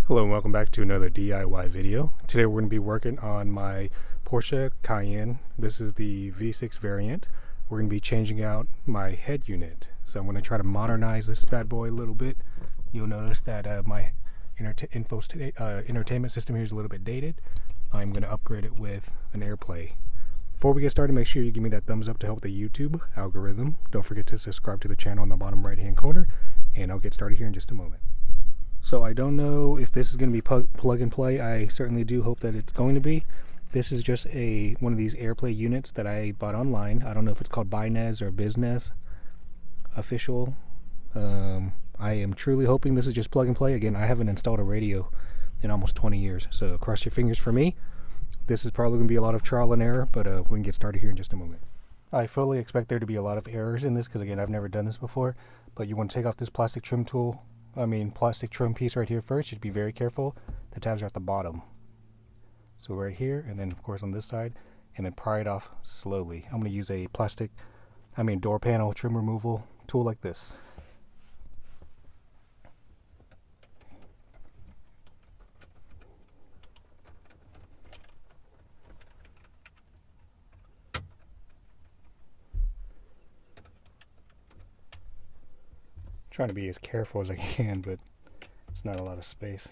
Hello and welcome back to another DIY video. Today we're going to be working on my Porsche Cayenne. This is the V6 variant. We're going to be changing out my head unit. So I'm going to try to modernize this bad boy a little bit. You'll notice that my entertainment system here is a little bit dated. I'm going to upgrade it with an Airplay. Before we get started, make sure you give me that thumbs up to help the YouTube algorithm. Don't forget to subscribe to the channel in the bottom right hand corner, and I'll get started here in just a moment. So I don't know if this is going to be plug and play. I certainly do hope that it's going to be. This is just one of these Airplay units that I bought online. I don't know if it's called BINIZE or BINIZE official. I am truly hoping this is just plug and play. Again, I haven't installed a radio in almost 20 years, so cross your fingers for me. This is probably going to be a lot of trial and error, but we can get started here in just a moment. I fully expect there to be a lot of errors in this because, again, I've never done this before. But you want to take off this plastic trim piece right here first. You should be very careful. The tabs are at the bottom. So right here, and then of course on this side, and then pry it off slowly. I'm going to use a door panel trim removal tool like this. Trying to be as careful as I can, but it's not a lot of space.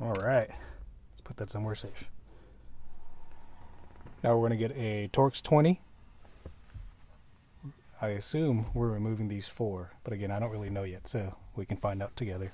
Alright, let's put that somewhere safe. Now we're going to get a Torx 20. I assume we're removing these 4, but again, I don't really know yet, so we can find out together.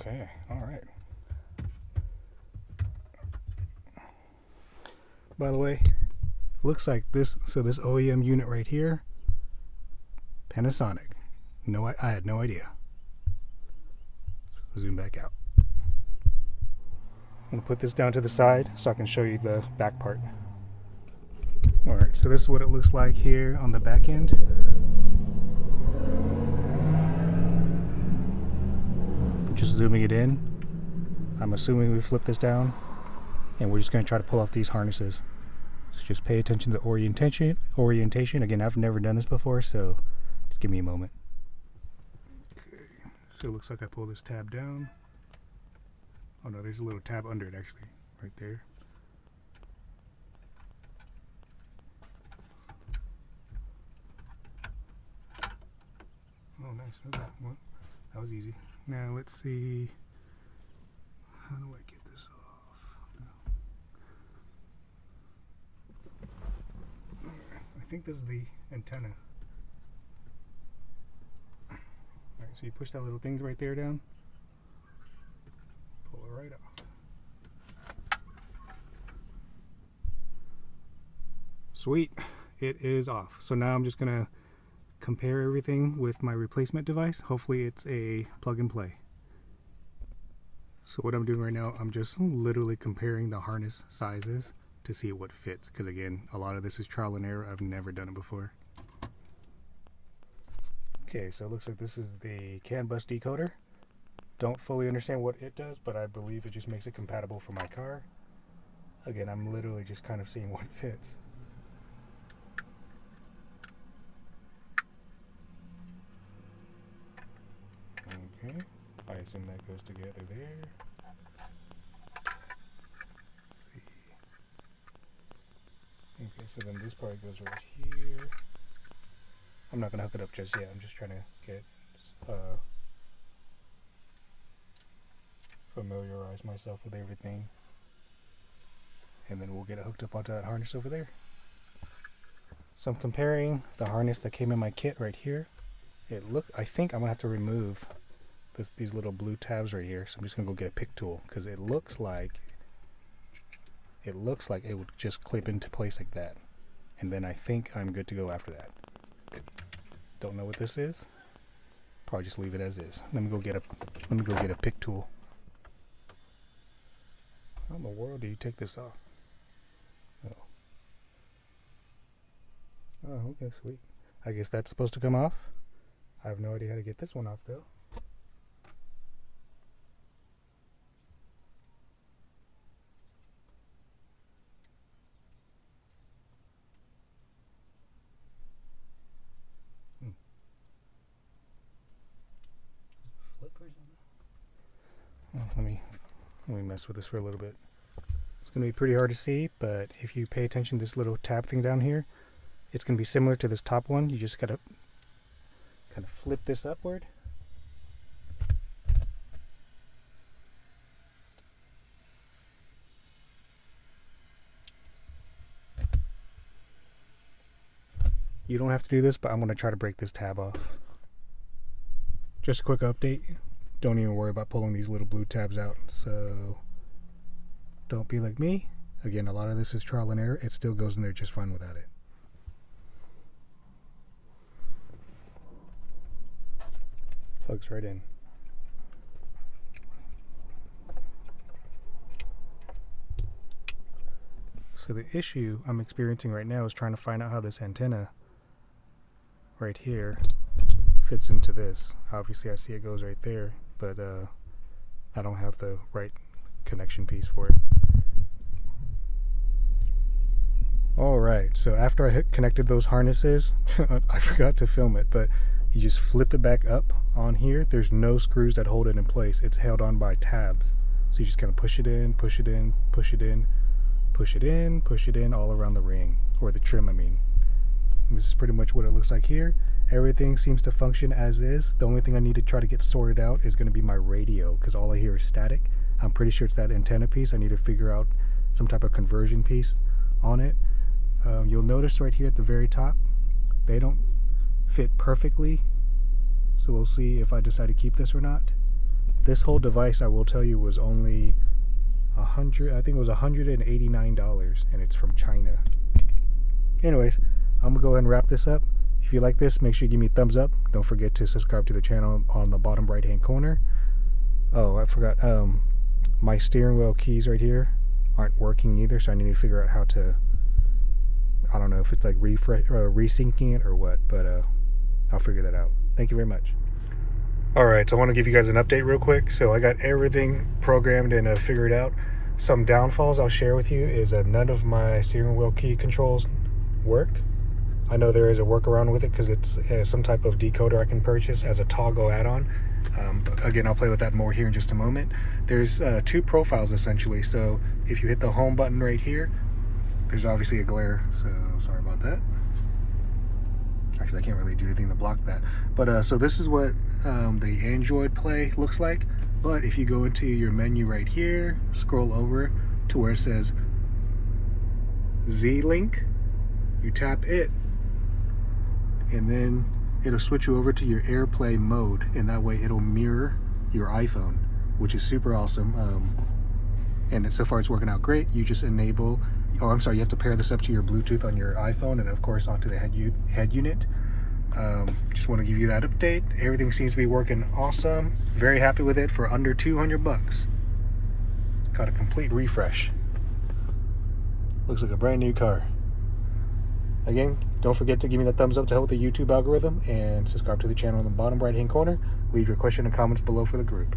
Okay, alright. By the way, looks like this OEM unit right here, Panasonic. I had no idea. So zoom back out. I'm going to put this down to the side so I can show you the back part. Alright, so this is what it looks like here on the back end. Just zooming it in. I'm assuming we flip this down and we're just going to try to pull off these harnesses. So just pay attention to the orientation. Again, I've never done this before, so just give me a moment. Okay, so it looks like I pull this tab down. Oh no, there's a little tab under it actually, right there. Oh nice, okay. Well, that was easy. Now let's see, how do I get this off? No. think this is the antenna. Alright, so you push that little thing right there down, pull it right off. Sweet, it is off. So now I'm just gonna compare everything with my replacement device. Hopefully it's a plug and play. So what I'm doing right now, I'm just literally comparing the harness sizes to see what fits, because again, a lot of this is trial and error. I've never done it before. Okay, so it looks like this is the CAM Bus Decoder. Don't fully understand what it does, but I believe it just makes it compatible for my car. Again, I'm literally just kind of seeing what fits. Okay, I assume that goes together there. Okay, so then this part goes right here. I'm not gonna hook it up just yet. I'm just trying to get familiarize myself with everything, and then we'll get it hooked up onto that harness over there. So I'm comparing the harness that came in my kit right here. I think I'm gonna have to remove these little blue tabs right here. So I'm just gonna go get a pick tool, because it looks like it would just clip into place like that, and then I think I'm good to go after that. Don't know what this is. Probably just leave it as is. Let me go get a pick tool. How in the world do you take this off? Oh, okay, sweet. I guess that's supposed to come off. I have no idea how to get this one off though. Let me mess with this for a little bit. It's going to be pretty hard to see, but if you pay attention to this little tab thing down here, it's going to be similar to this top one. You just got to kind of flip this upward. You don't have to do this, but I'm going to try to break this tab off. Just a quick update. Don't even worry about pulling these little blue tabs out. So don't be like me. Again, a lot of this is trial and error. It still goes in there just fine without it. Plugs right in. So the issue I'm experiencing right now is trying to find out how this antenna right here fits into this. Obviously I see it goes right there, but I don't have the right connection piece for it. Alright, so after I connected those harnesses, I forgot to film it, but you just flip it back up on here. There's no screws that hold it in place. It's held on by tabs. So you just kind of push it in, push it in, push it in, push it in, push it in all around the ring, or the trim I mean. And this is pretty much what it looks like here. Everything seems to function as is. The only thing I need to try to get sorted out is going to be my radio, because all I hear is static. I'm pretty sure it's that antenna piece. I need to figure out some type of conversion piece on it. You'll notice right here at the very top, they don't fit perfectly. So we'll see if I decide to keep this or not. This whole device, I will tell you, was only I think it was $189, and it's from China. Anyways, I'm gonna go ahead and wrap this up. If you like this, make sure you give me a thumbs up. Don't forget to subscribe to the channel on the bottom right hand corner. Oh, I forgot, my steering wheel keys right here aren't working either, so I need to figure out how to, I don't know if it's like resyncing it or what, but I'll figure that out. Thank you very much. Alright, so I want to give you guys an update real quick. So I got everything programmed and figured out. Some downfalls I'll share with you is that none of my steering wheel key controls work. I know there is a workaround with it because it's some type of decoder I can purchase as a toggle add-on. But again, I'll play with that more here in just a moment. There's two profiles essentially. So if you hit the home button right here, there's obviously a glare, so sorry about that. Actually, I can't really do anything to block that. But so this is what the Android Play looks like. But if you go into your menu right here, scroll over to where it says Z-Link, you tap it, and then it'll switch you over to your AirPlay mode, and that way it'll mirror your iPhone, which is super awesome. And so far it's working out great. You just enable, oh I'm sorry, you have to pair this up to your Bluetooth on your iPhone, and of course onto the head unit. Just want to give you that update. Everything seems to be working awesome. Very happy with it for under 200 bucks. Got a complete refresh. Looks like a brand new car. Again, don't forget to give me that thumbs up to help with the YouTube algorithm, and subscribe to the channel in the bottom right hand corner. Leave your question and comments below for the group.